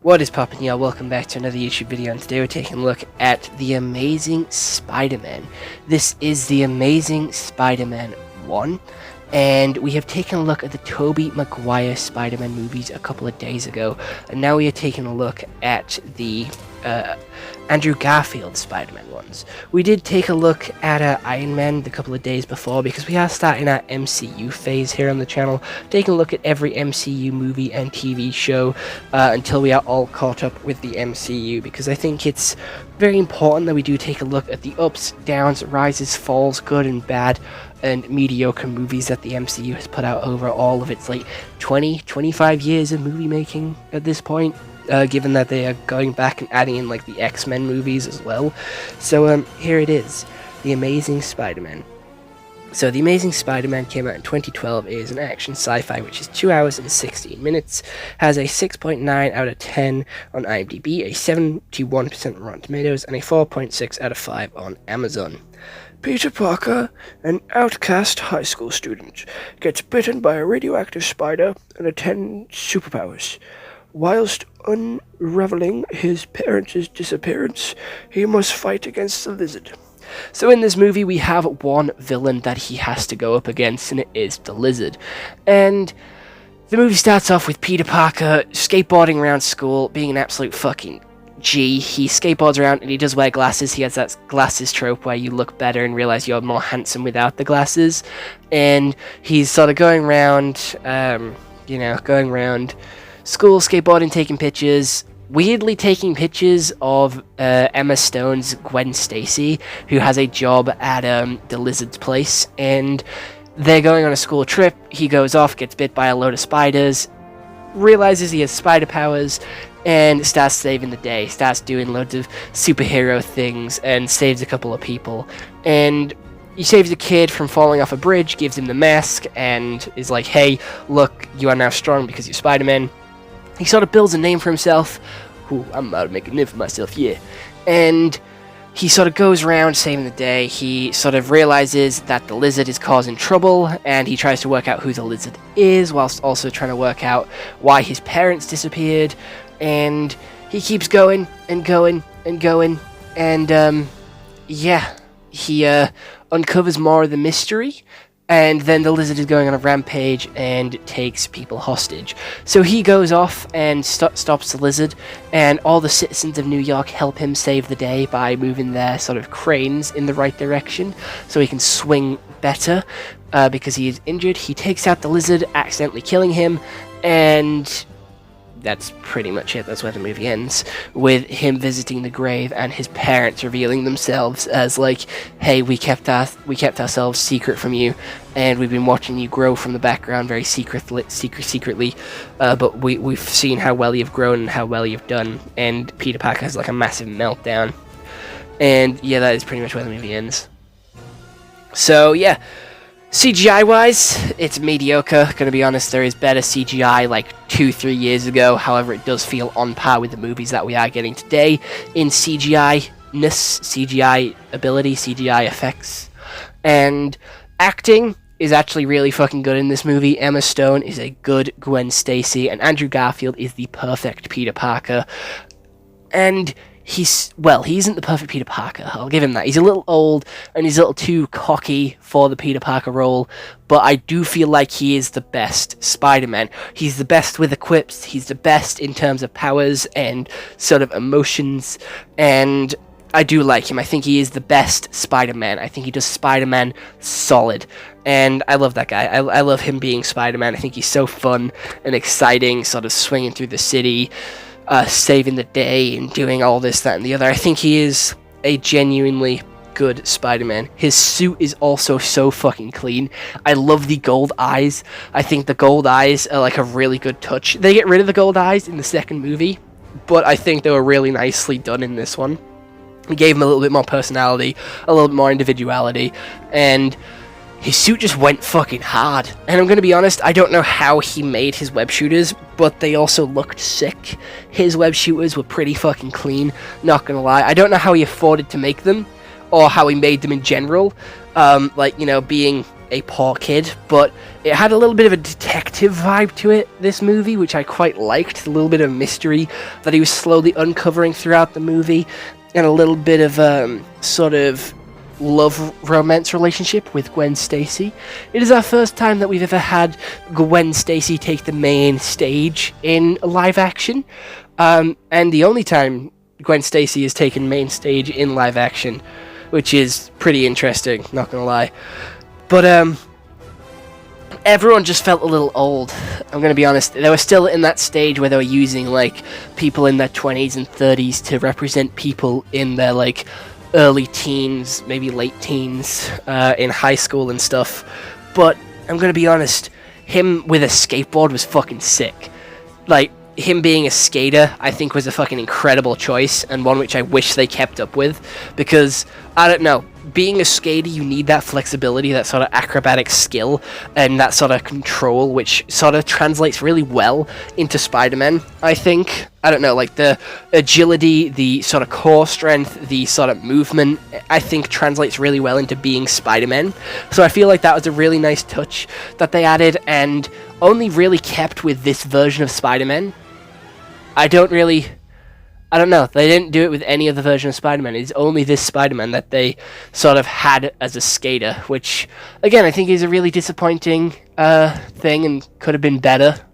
What is poppin', y'all? Welcome back to another YouTube video, and today we're taking a look at The Amazing Spider-Man. This is The Amazing Spider-Man 1, and we have taken a look at the Tobey Maguire Spider-Man movies a couple of days ago, and now we are taking a look at the Andrew Garfield Spider-Man ones. We did take a look at Iron Man a couple of days before, because we are starting our MCU phase here on the channel, taking a look at every MCU movie and TV show until we are all caught up with the MCU, because I think it's very important that we do take a look at the ups, downs, rises, falls, good and bad, and mediocre movies that the MCU has put out over all of its like 25 years of movie making at this point. Given that they are going back and adding in like the X-Men movies as well. So here it is, The Amazing Spider-Man. So The Amazing Spider-Man came out in 2012, is an action sci-fi which is 2 hours and 16 minutes, has a 6.9 out of 10 on IMDb, a 71% on Rotten Tomatoes, and a 4.6 out of 5 on Amazon. Peter Parker, an outcast high school student, gets bitten by a radioactive spider and attends superpowers. Whilst unraveling his parents' disappearance, he must fight against the Lizard. So in this movie, we have one villain that he has to go up against, and it is the Lizard. And the movie starts off with Peter Parker skateboarding around school, being an absolute fucking G. He skateboards around and he does wear glasses. He has that glasses trope where you look better and realize you're more handsome without the glasses. And he's sort of going around, going around school, skateboarding, taking pictures, weirdly taking pictures of Emma Stone's Gwen Stacy, who has a job at the Lizard's place, and they're going on a school trip. He goes off, gets bit by a load of spiders, realizes he has spider powers, and starts saving the day, starts doing loads of superhero things, and saves a couple of people. And he saves a kid from falling off a bridge, gives him the mask, and is like, hey, look, you are now strong because you're Spider-Man. He sort of builds a name for himself. Ooh, I'm about to make a name for myself, yeah. And he sort of goes around saving the day. He sort of realizes that the Lizard is causing trouble, and he tries to work out who the Lizard is, whilst also trying to work out why his parents disappeared. And he keeps going and going and going. And, he uncovers more of the mystery. And then the Lizard is going on a rampage and takes people hostage. So he goes off and stops the Lizard, and all the citizens of New York help him save the day by moving their sort of cranes in the right direction so he can swing better because he is injured. He takes out the Lizard, accidentally killing him, and that's pretty much it. That's where the movie ends, with him visiting the grave and his parents revealing themselves as like, hey, we kept ourselves secret from you, and we've been watching you grow from the background very secretly, but we've seen how well you've grown and how well you've done. And Peter Parker has like a massive meltdown, and yeah, that is pretty much where the movie ends. So yeah, CGI-wise, it's mediocre, gonna be honest. There is better CGI like 2-3 years ago, however it does feel on par with the movies that we are getting today in CGI-ness, CGI ability, CGI effects. And acting is actually really fucking good in this movie. Emma Stone is a good Gwen Stacy, and Andrew Garfield is the perfect Peter Parker. And he isn't the perfect Peter Parker, I'll give him that. He's a little old, and he's a little too cocky for the Peter Parker role, but I do feel like he is the best Spider-Man. He's the best with the quips, he's the best in terms of powers and sort of emotions, and I do like him. I think he is the best Spider-Man. I think he does Spider-Man solid, and I love that guy. I love him being Spider-Man. I think he's so fun and exciting, sort of swinging through the city, saving the day and doing all this, that, and the other. I think he is a genuinely good Spider-Man. His suit is also so fucking clean. I love the gold eyes. I think the gold eyes are like a really good touch. They get rid of the gold eyes in the second movie, but I think they were really nicely done in this one. He gave him a little bit more personality, a little bit more individuality, and his suit just went fucking hard. And I'm gonna be honest, I don't know how he made his web shooters, but they also looked sick. His web shooters were pretty fucking clean, not gonna lie. I don't know how he afforded to make them, or how he made them in general. Being a poor kid, but it had a little bit of a detective vibe to it, this movie, which I quite liked. A little bit of mystery that he was slowly uncovering throughout the movie, and a little bit of sort of love romance relationship with Gwen Stacy. It is our first time that we've ever had Gwen Stacy take the main stage in live action, and the only time Gwen Stacy has taken main stage in live action, which is pretty interesting, not gonna lie. But everyone just felt a little old. I'm gonna be honest. They were still in that stage where they were using like people in their 20s and 30s to represent people in their like early teens, maybe late teens, in high school and stuff. But I'm gonna be honest, him with a skateboard was fucking sick. Like, him being a skater, I think, was a fucking incredible choice, and one which I wish they kept up with, because, I don't know, being a skater, you need that flexibility, that sort of acrobatic skill, and that sort of control, which sort of translates really well into Spider-Man, I think. I don't know, like, the agility, the sort of core strength, the sort of movement, I think translates really well into being Spider-Man. So I feel like that was a really nice touch that they added, and only really kept with this version of Spider-Man. I don't know, they didn't do it with any other version of Spider-Man. It's only this Spider-Man that they sort of had as a skater, which, again, I think is a really disappointing thing and could have been better.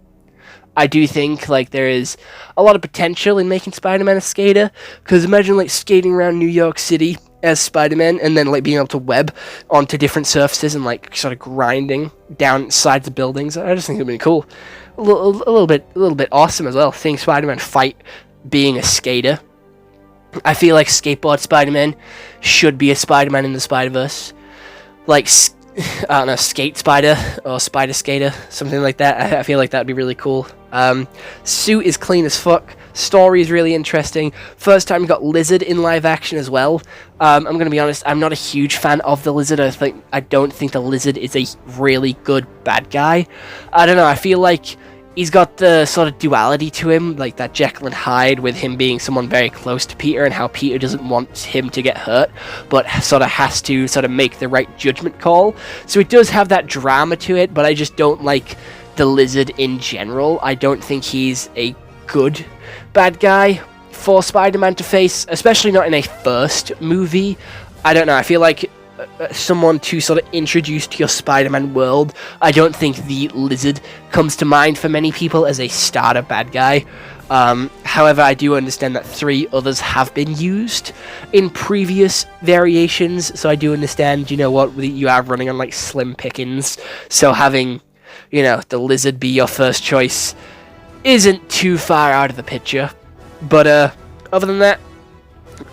I do think, like, there is a lot of potential in making Spider-Man a skater, because imagine, like, skating around New York City as Spider-Man, and then, like, being able to web onto different surfaces and, like, sort of grinding down sides of buildings. I just think it would be cool. A little bit awesome as well, seeing Spider-Man fight being a skater. I feel like skateboard Spider-Man should be a Spider-Man in the Spider-Verse. Like, I don't know, Skate Spider or Spider Skater, something like that. I feel like that'd be really cool. Suit is clean as fuck. Story is really interesting. First time we got Lizard in live action as well. I'm gonna be honest, I'm not a huge fan of the Lizard. I don't think the Lizard is a really good bad guy. I don't know, I feel like he's got the sort of duality to him, like that Jekyll and Hyde, with him being someone very close to Peter and how Peter doesn't want him to get hurt, but sort of has to sort of make the right judgment call. So it does have that drama to it, but I just don't like the Lizard in general. I don't think he's a good bad guy for Spider-Man to face, especially not in a first movie. I don't know, I feel like someone to sort of introduce to your Spider-Man world, I don't think the Lizard comes to mind for many people as a starter bad guy. However, I do understand that 3 others have been used in previous variations, so I do understand, you know what, you are running on like slim pickings, so having, you know, the Lizard be your first choice isn't too far out of the picture. But other than that,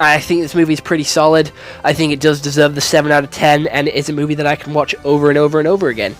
I think this movie is pretty solid. I think it does deserve the 7 out of 10, and it is a movie that I can watch over and over and over again.